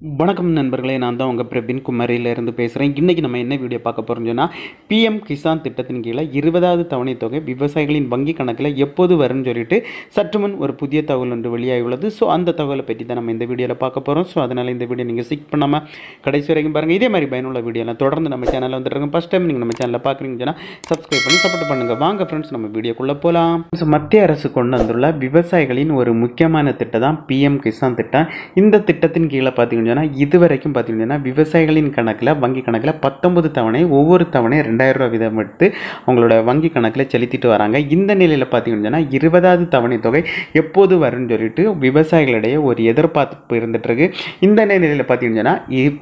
வணக்கம் நண்பர்களே, நான் தான் உங்கள் பிரபின் குமரியிலேருந்து பேசுகிறேன். இன்றைக்கி நம்ம என்ன வீடியோ பார்க்க போகிறோம்னு சொன்னால், பிஎம் கிசான் திட்டத்தின் கீழே 20வது தவணை தொகை விவசாயிகளின் வங்கி கணக்கில் எப்போது வரும்னு சொல்லிட்டு சற்று முன் ஒரு புதிய தகவல் ஒன்று வெளியாகி உள்ளது. ஸோ அந்த தகவலை பற்றி தான் நம்ம இந்த வீடியோவில் பார்க்க போகிறோம். ஸோ அதனால் இந்த வீடியோ நீங்கள் ஸ்கிப் பண்ணாமல் கடைசி வரைக்கும் பாருங்கள். இதே மாதிரி பயனுள்ள வீடியோலாம் தொடர்ந்து நம்ம சேனலில் வந்துட்டுருங்க. ஃபஸ்ட் டைம் நீங்கள் நம்ம சேனலில் பார்க்குறீங்கன்னா சப்ஸ்கிரைப் பண்ணி சப்போர்ட் பண்ணுங்கள். வாங்க ஃப்ரெண்ட்ஸ், நம்ம வீடியோக்குள்ளே போகலாம். மத்திய அரசு கொண்டு வந்துள்ள விவசாயிகளின் ஒரு முக்கியமான திட்டம் தான் பிஎம் கிசான் திட்டம். இந்த திட்டத்தின் கீழே பார்த்தீங்கன்னா இதுவரைக்கும் பார்த்தீங்கன்னா விவசாயிகளின் கணக்கில் வங்கி கணக்கில் 19 தவணை ஒவ்வொரு தவணை 2000 ரூபா வீதம் எடுத்து அவங்களோட வங்கி கணக்கில் செலுத்திட்டு வராங்க. இந்த நிலையில் பார்த்தீங்கன்னா 20வது தவணை தொகை எப்போது வரும்னு சொல்லிட்டு விவசாயிகளிடையே ஒரு எதிர்பார்ப்பு இருந்துகிட்ருக்கு. இந்த நிலையில் பார்த்தீங்கன்னா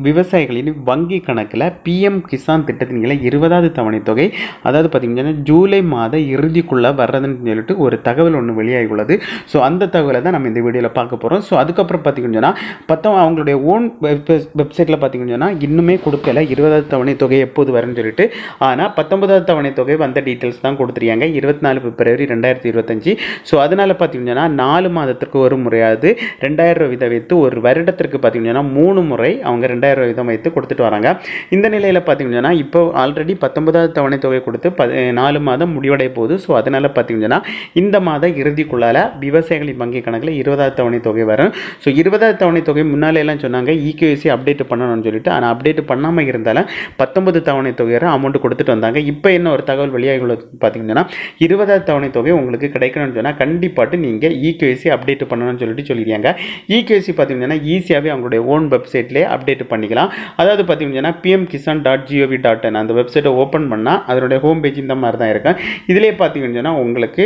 விவசாயிகளின் வங்கி கணக்கில் பிஎம் கிசான் திட்டத்தின் கீழே 20வது தவணை தொகை அதாவது பார்த்தீங்கன்னா ஜூலை மாத இறுதிக்குள்ளே வர்றதுன்னு சொல்லிட்டு ஒரு தகவல் ஒன்று வெளியாகி உள்ளது. ஸோ அந்த தகவலை தான் நம்ம இந்த வீடியோவில் பார்க்க போகிறோம். ஸோ அதுக்கப்புறம் பார்த்தீங்கன்னா அவங்களுடைய ஓன் வெப்சைட்டில் பார்த்தீங்கன்னா இன்னுமே கொடுக்கல 20வது தவணை தொகை எப்போது வரும்னு சொல்லிட்டு. ஆனால் 19வது தவணை தொகை வந்த டீட்டெயில்ஸ் தான் கொடுத்துருக்காங்க 24 பிப்ரவரி 2025. ஸோ அதனால் பார்த்தீங்கன்னா 4 மாதத்திற்கு ஒரு முறையாவது 2000 ரூபா வீதம் வைத்து ஒரு வருடத்திற்கு பார்த்தீங்கன்னா 3 முறை அவங்க 2000 ரூபா வீதம் வைத்து கொடுத்துட்டு வராங்க. இந்த நிலையில் பார்த்தீங்கன்னா இப்போ ஆல்ரெடி 19வது தவணை தொகை கொடுத்து 4 மாதம் முடிவடைய போகுது. ஸோ அதனால் பார்த்தீங்கன்னா இந்த மாத இறுதிக்குள்ளால் விவசாயிகளின் வங்கி கணக்கில் 20வது தவணை தொகை வரும். ஸோ 20வது தவணை தொகை முன்னாலே எல்லாம் சொன்னாங்க EKYC அப்டேட் பண்ணணும்னு சொல்லிட்டு. ஆனால் அப்டேட் பண்ணாமல் இருந்தாலும் 19 தவணை தொகை அமௌண்ட் கொடுத்துட்டு வந்தாங்க. இப்போ என்ன ஒரு தகவல் வெளியாகி உள்ளது பார்த்தீங்கன்னா 20வது தவணை தொகை உங்களுக்கு கிடைக்கணும்னு சொன்னால் கண்டிப்பாட்டு நீங்கள் EKYC அப்டேட் பண்ணணும்னு சொல்லிட்டு சொல்லியிருக்காங்க. EKYC பார்த்தீங்கன்னா ஈஸியாகவே அவங்களுடைய ஓன் வெப்சைட்லேயே அப்டேட் பண்ணிக்கலாம். அதாவது பார்த்தீங்கன்னா pmkisan.gov.in அந்த வெப்சைட்டை ஓப்பன் பண்ணால் அதனுடைய ஹோம் பேஜ் இந்த மாதிரி தான் இருக்கும். இதிலே பார்த்தீங்கன்னா உங்களுக்கு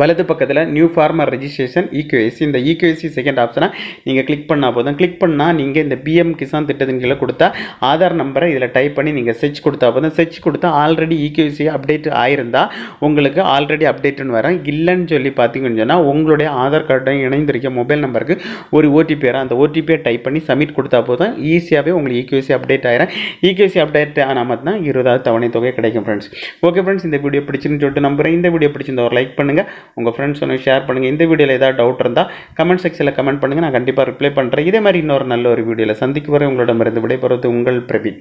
வலது பக்கத்தில் நியூ ஃபார்மர் ரெஜிஸ்ட்ரேஷன் EKYC இந்த EKYC செகண்ட் ஆப்ஷனை நீங்கள் கிளிக் பண்ணால் போதும். கிளிக் பண்ணால் நீங்கள் இந்த பிஎம் கிசான் திட்டத்தின் கீழே கொடுத்தா ஆதார் நம்பரை இதில் டைப் பண்ணி நீங்கள் செர்ச் கொடுத்தா போதும். செர்ச் கொடுத்தா ஆல்ரெடி EKYC அப்டேட் ஆயிருந்தால் உங்களுக்கு ஆல்ரெடி அப்டேட்டுன்னு வரும். இல்லைன்னு சொல்லி பார்த்தீங்கன்னு சொன்னால் உங்களுடைய ஆதார் கார்டை இணைந்திருக்க மொபைல் நம்பருக்கு ஒரு ஓடிபி வரும். அந்த ஓடிபியை டைப் பண்ணி சப்மிட் கொடுத்தா போதும் ஈஸியாகவே உங்களுக்கு EKYC அப்டேட் ஆயிரும். EKYC அப்டேட் ஆனால் மட்டும் தான் 20வது தவணை தொகை கிடைக்கும் ஃப்ரெண்ட்ஸ். ஓகே ஃப்ரெண்ட்ஸ், இந்த வீடியோ பிடிச்சிருன்னு சொல்லிட்டு நம்புகிறேன். இந்த வீடியோ பிடிச்சிருந்தா ஒரு லைக் பண்ணுங்கள், உங்கள் ஃப்ரெண்ட்ஸ் ஒன்று ஷேர் பண்ணுங்கள். இந்த வீடியோவில் ஏதாவது டவுட் இருந்தால் கமெண்ட் செக்ஷனில் கமெண்ட் பண்ணுங்கள், நான் கண்டிப்பாக ரிப்ளை பண்ணுறேன். இதே மாதிரி இன்னொரு நல்ல ஒரு வீடியோவில் சந்திக்கு வரை உங்களிடமிருந்து விடைபெறுவது உங்கள் பிரபி.